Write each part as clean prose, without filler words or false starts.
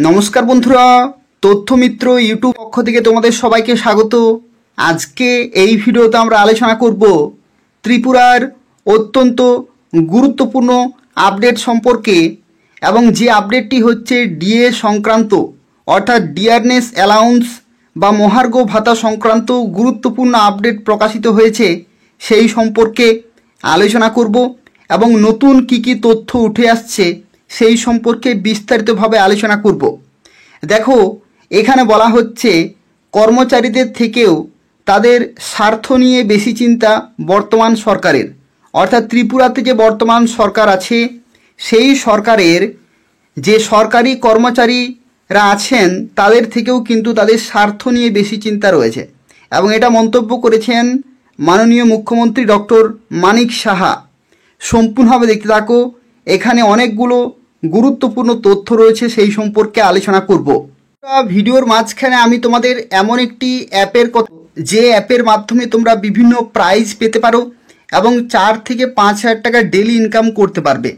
নমস্কার বন্ধুরা, তথ্যমিত্র ইউটিউব পক্ষ থেকে তোমাদের সবাইকে স্বাগত। আজকে এই ভিডিওতে আমরা আলোচনা করব ত্রিপুরার অত্যন্ত গুরুত্বপূর্ণ আপডেট সম্পর্কে, এবং যে আপডেটটি হচ্ছে ডিএ সংক্রান্ত, অর্থাৎ ডিয়ারনেস অ্যালাউন্স বা মহার্ঘ ভাতা সংক্রান্ত গুরুত্বপূর্ণ আপডেট প্রকাশিত হয়েছে সেই সম্পর্কে আলোচনা করব, এবং নতুন কী তথ্য উঠে আসছে সেই সম্পর্কে বিস্তারিতভাবে আলোচনা করব। দেখো, এখানে বলা হচ্ছে কর্মচারীদের থেকেও তাদের স্বার্থ নিয়ে বেশি চিন্তা বর্তমান সরকারের, অর্থাৎ ত্রিপুরাতে যে বর্তমান সরকার আছে সেই সরকারের যে সরকারি কর্মচারীরা আছেন তাদের থেকেও কিন্তু তাদের স্বার্থ নিয়ে বেশি চিন্তা রয়েছে, এবং এটা মন্তব্য করেছেন মাননীয় মুখ্যমন্ত্রী ডক্টর মানিক সাহা। সম্পূর্ণভাবে দেখতে থাকো, এখানে অনেকগুলো গুরুত্বপূর্ণ তথ্য রয়েছে, সেই সম্পর্কে আলোচনা করব। ভিডিওর মাঝখানে আমি তোমাদের এমন একটি অ্যাপের কথা, যে অ্যাপের মাধ্যমে তোমরা বিভিন্ন প্রাইজ পেতে পারো এবং 4 থেকে 5 হাজার টাকা ডেলি ইনকাম করতে পারবে।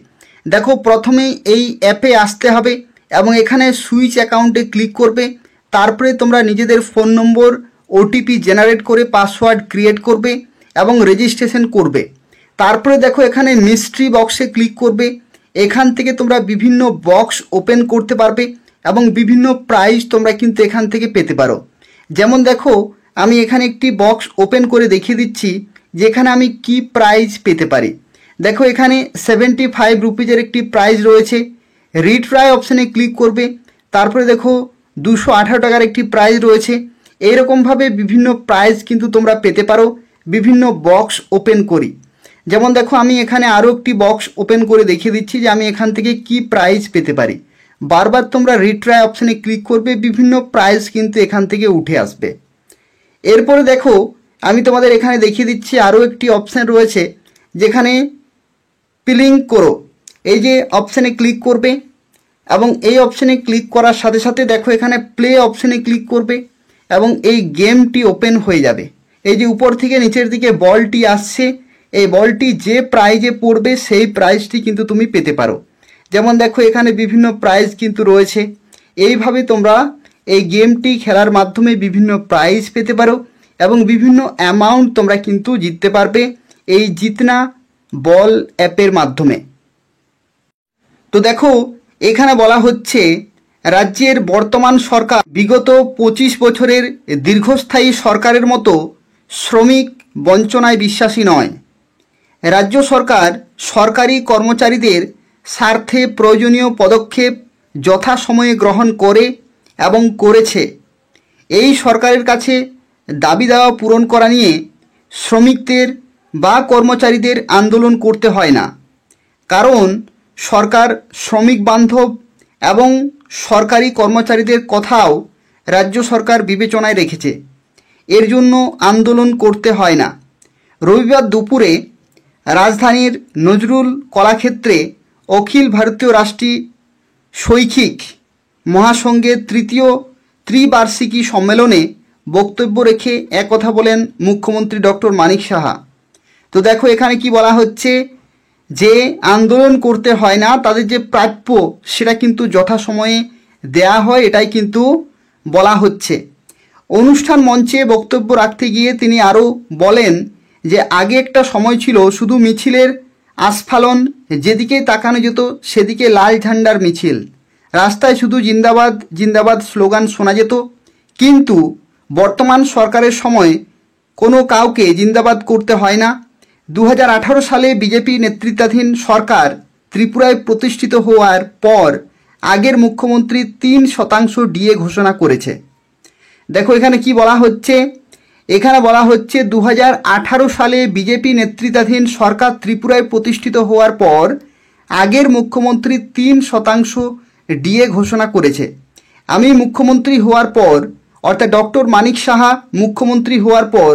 দেখো, প্রথমে এই অ্যাপে আসতে হবে এবং এখানে সুইচ অ্যাকাউন্টে ক্লিক করবে। তারপরে তোমরা নিজেদের ফোন নম্বর ওটিপি জেনারেট করে পাসওয়ার্ড ক্রিয়েট করবে এবং রেজিস্ট্রেশন করবে। তারপরে দেখো, এখানে মিস্ট্রি বক্সে ক্লিক করবে। এখান থেকে তোমরা বিভিন্ন বক্স ওপেন করতে পারবে এবং বিভিন্ন প্রাইজ তোমরা কিন্তু এখান থেকে পেতে পারো। যেমন দেখো, আমি এখানে একটি বক্স ওপেন করে দেখিয়ে দিচ্ছি যেখানে আমি কি প্রাইজ পেতে পারি। দেখো, এখানে 75 রুপিজের একটি প্রাইজ রয়েছে। রিট্রাই অপশানে ক্লিক করবে। তারপরে দেখো 218 টাকার একটি প্রাইজ রয়েছে। এইরকমভাবে বিভিন্ন প্রাইজ কিন্তু তোমরা পেতে পারো বিভিন্ন বক্স ওপেন করি। যেমন দেখো, আমি এখানে আরও একটি বক্স ওপেন করে দেখিয়ে দিচ্ছি যে আমি এখান থেকে কি প্রাইজ পেতে পারি। বারবার তোমরা রিট্রাই অপশানে ক্লিক করবে, বিভিন্ন প্রাইজ কিন্তু এখান থেকে উঠে আসবে। এরপরে দেখো, আমি তোমাদের এখানে দেখিয়ে দিচ্ছি আরও একটি অপশান রয়েছে যেখানে প্লিং করো, এই যে অপশানে ক্লিক করবে এবং এই অপশানে ক্লিক করার সাথে সাথে দেখো এখানে প্লে অপশানে ক্লিক করবে এবং এই গেমটি ওপেন হয়ে যাবে। এই যে উপর থেকে নিচের দিকে বলটি আসছে, এই বলটি যে প্রাইজে পড়বে সেই প্রাইজটি কিন্তু তুমি পেতে পারো। যেমন দেখো, এখানে বিভিন্ন প্রাইজ কিন্তু রয়েছে। এইভাবে তোমরা এই গেমটি খেলার মাধ্যমে বিভিন্ন প্রাইজ পেতে পারো এবং বিভিন্ন অ্যামাউন্ট তোমরা কিন্তু জিততে পারবে এই জিতনা বল অ্যাপের মাধ্যমে। তো দেখো, এখানে বলা হচ্ছে রাজ্যের বর্তমান সরকার বিগত 25 বছরের দীর্ঘস্থায়ী সরকারের মতো শ্রমিক বঞ্চনায় বিশ্বাসী নয়। রাজ্য সরকার সরকারি কর্মচারীদের স্বার্থে প্রয়োজনীয় পদক্ষেপ যথাসময়ে গ্রহণ করে এবং করেছে। এই সরকারের কাছে দাবি দাওয়া পূরণ করা নিয়ে শ্রমিকদের বা কর্মচারীদের আন্দোলন করতে হয় না, কারণ সরকার শ্রমিক বান্ধব এবং সরকারি কর্মচারীদের কথাও রাজ্য সরকার বিবেচনায় রেখেছে। এর জন্য আন্দোলন করতে হয় না। রবিবার দুপুরে রাজধানীর নজরুল কলাক্ষেত্রে অখিল ভারতীয় রাষ্ট্রীয় শৈক্ষিক মহাসংঘের 3য় ত্রিবার্ষিকী সম্মেলনে বক্তব্য রেখে একথা বলেন মুখ্যমন্ত্রী ডক্টর মানিক সাহা। তো দেখো, এখানে কি বলা হচ্ছে যে আন্দোলন করতে হয় না, তাদের যে প্রাপ্য সেটা কিন্তু যথাসময়ে দেয়া হয়, এটাই কিন্তু বলা হচ্ছে। অনুষ্ঠান মঞ্চে বক্তব্য রাখতে গিয়ে তিনি আরও বলেন যে আগে একটা সময় ছিল শুধু মিছিলের আস্ফালন, যেদিকে তাকানো যেত সেদিকে লাল ঝান্ডার মিছিল, রাস্তায় শুধু জিন্দাবাদ জিন্দাবাদ স্লোগান শোনা যেত। কিন্তু বর্তমান সরকারের সময় কোনো কাউকে জিন্দাবাদ করতে হয় না। 2018 সালে বিজেপি নেতৃত্বাধীন সরকার ত্রিপুরায় প্রতিষ্ঠিত হওয়ার পর আগের মুখ্যমন্ত্রী 3% ডিএ ঘোষণা করেছে। দেখো, এখানে কি বলা হচ্ছে, এখানে বলা হচ্ছে 2018 সালে বিজেপি নেতৃত্বাধীন সরকার ত্রিপুরায় প্রতিষ্ঠিত হওয়ার পর আগের মুখ্যমন্ত্রী 3% ডিএ ঘোষণা করেছে। আমি মুখ্যমন্ত্রী হওয়ার পর, অর্থাৎ ডক্টর মানিক সাহা মুখ্যমন্ত্রী হওয়ার পর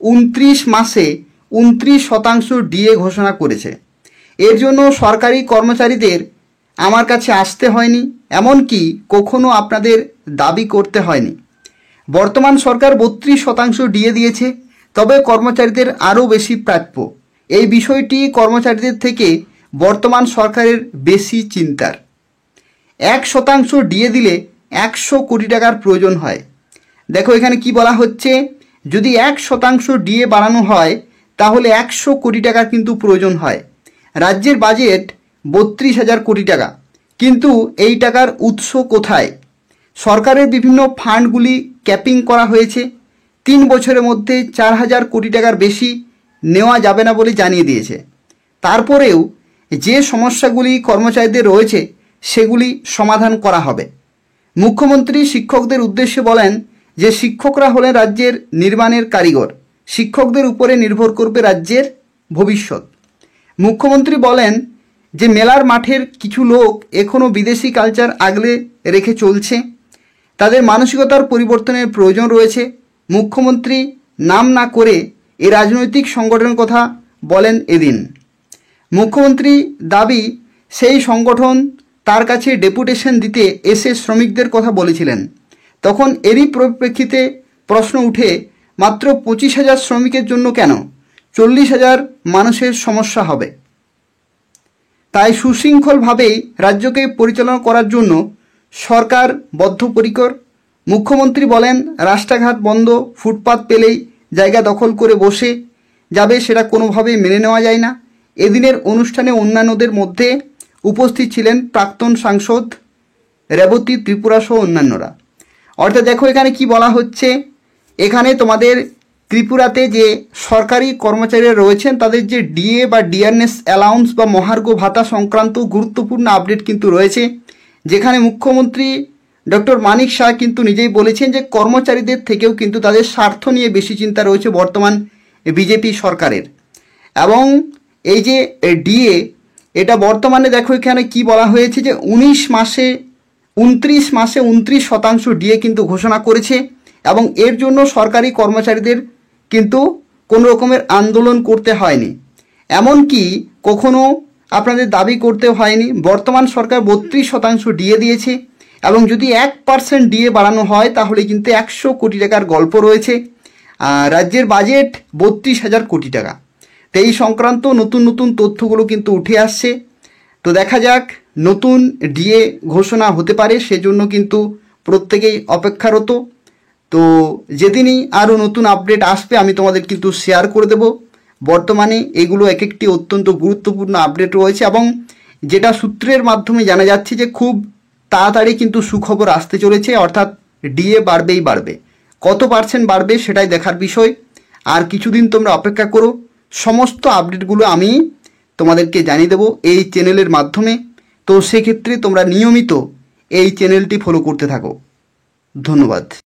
29 মাসে 29% ডিএ ঘোষণা করেছে। এর জন্য সরকারি কর্মচারীদের আমার কাছে আসতে হয়নি, এমনকি কখনো আপনাদের দাবি করতে হয়নি। বর্তমান সরকার 32% ডিএ দিয়েছে, তবে কর্মচারীদের আরও বেশি প্রাপ্য। এই বিষয়টি কর্মচারীদের থেকে বর্তমান সরকারের বেশি চিন্তার। 1% ডিএ দিলে 100 কোটি টাকার প্রয়োজন হয়। দেখো এখানে কি বলা হচ্ছে, যদি 1% ডিএ বাড়ানো হয় তাহলে 100 কোটি টাকার কিন্তু প্রয়োজন হয়। রাজ্যের বাজেট 32,000 কোটি টাকা, কিন্তু এই টাকার উৎস কোথায়? সরকারের বিভিন্ন ফান্ডগুলি ক্যাপিং করা হয়েছে। 3 বছরের মধ্যে 4,000 কোটি টাকার বেশি নেওয়া যাবে না বলে জানিয়ে দিয়েছে। তারপরেও যে সমস্যাগুলি কর্মচারীদের রয়েছে সেগুলি সমাধান করা হবে। মুখ্যমন্ত্রী শিক্ষকদের উদ্দেশ্যে বলেন যে শিক্ষকরা হলেন রাজ্যের নির্মাণের কারিগর, শিক্ষকদের উপরে নির্ভর করবে রাজ্যের ভবিষ্যৎ। মুখ্যমন্ত্রী বলেন যে মেলার মাঠের কিছু লোক এখনও বিদেশি কালচার আগলে রেখে চলছে, তাদের মানসিকতার পরিবর্তনের প্রয়োজন রয়েছে। মুখ্যমন্ত্রী নাম না করে এই রাজনৈতিক সংগঠনের কথা বলেন এদিন। মুখ্যমন্ত্রী দাবি সেই সংগঠন তার কাছে ডেপুটেশন দিতে এসে শ্রমিকদের কথা বলেছিলেন। তখন এরই পরিপ্রেক্ষিতে প্রশ্ন উঠে, মাত্র 25,000 শ্রমিকের জন্য কেন 40,000 মানুষের সমস্যা হবে? তাই সুশৃঙ্খলভাবেই রাজ্যকে পরিচালনা করার জন্য সরকার বদ্ধপরিকর। মুখ্যমন্ত্রী বলেন রাস্তাঘাট বন্ধ, ফুটপাত পেলেই জায়গা দখল করে বসে যাবে, সেটা কোনোভাবেই মেনে নেওয়া যায় না। এদিনের অনুষ্ঠানে অন্যান্যদের মধ্যে উপস্থিত ছিলেন প্রাক্তন সাংসদ রেবতী ত্রিপুরা সহ অন্যান্যরা। অর্থাৎ দেখো এখানে কি বলা হচ্ছে, এখানে তোমাদের ত্রিপুরাতে যে সরকারি কর্মচারীরা রয়েছেন তাদের যে ডিএ বা ডিআরএস অ্যালাউন্স বা মহার্ঘ ভাতা সংক্রান্ত গুরুত্বপূর্ণ আপডেট কিন্তু রয়েছে, যেখানে মুখ্যমন্ত্রী ডক্টর মানিক শাহ কিন্তু নিজেই বলেছেন যে কর্মচারীদের থেকেও কিন্তু তাদের স্বার্থ নিয়ে বেশি চিন্তা রয়েছে বর্তমান বিজেপি সরকারের। এবং এই যে ডিএ, এটা বর্তমানে দেখো এখানে কি বলা হয়েছে যে 29 মাসে 29% ডিএ কিন্তু ঘোষণা করেছে, এবং এর জন্য সরকারি কর্মচারীদের কিন্তু কোনো রকমের আন্দোলন করতে হয়নি, এমনকি কখনো আপনাদের দাবি করতে হয়নি। বর্তমান সরকার 32% ডিএ দিয়েছে, এবং যদি 1% ডিএ বাড়ানো হয় তাহলে কিন্তু 100 কোটি টাকার গল্প রয়েছে। রাজ্যের বাজেট 32,000 কোটি টাকা। তো এই সংক্রান্ত নতুন নতুন তথ্যগুলো কিন্তু উঠে আসছে। তো দেখা যাক নতুন ডিএ ঘোষণা হতে পারে, সেজন্য কিন্তু প্রত্যেকেই অপেক্ষারত। তো যেদিনই আরও নতুন আপডেট আসবে আমি তোমাদের কিন্তু শেয়ার করে দেব। বর্তমানে এগুলো এক একটি অত্যন্ত গুরুত্বপূর্ণ আপডেট রয়েছে, এবং যেটা সূত্রের মাধ্যমে জানা যাচ্ছে যে খুব তাড়াতাড়ি কিন্তু সুখবর আসতে চলেছে, অর্থাৎ ডিএ বাড়বেই বাড়বে। কত পার্সেন্ট বাড়বে সেটাই দেখার বিষয়। আর কিছুদিন তোমরা অপেক্ষা করো, সমস্ত আপডেটগুলো আমি তোমাদেরকে জানিয়ে দেবো এই চ্যানেলের মাধ্যমে। তো সেক্ষেত্রে তোমরা নিয়মিত এই চ্যানেলটি ফলো করতে থাকো। ধন্যবাদ।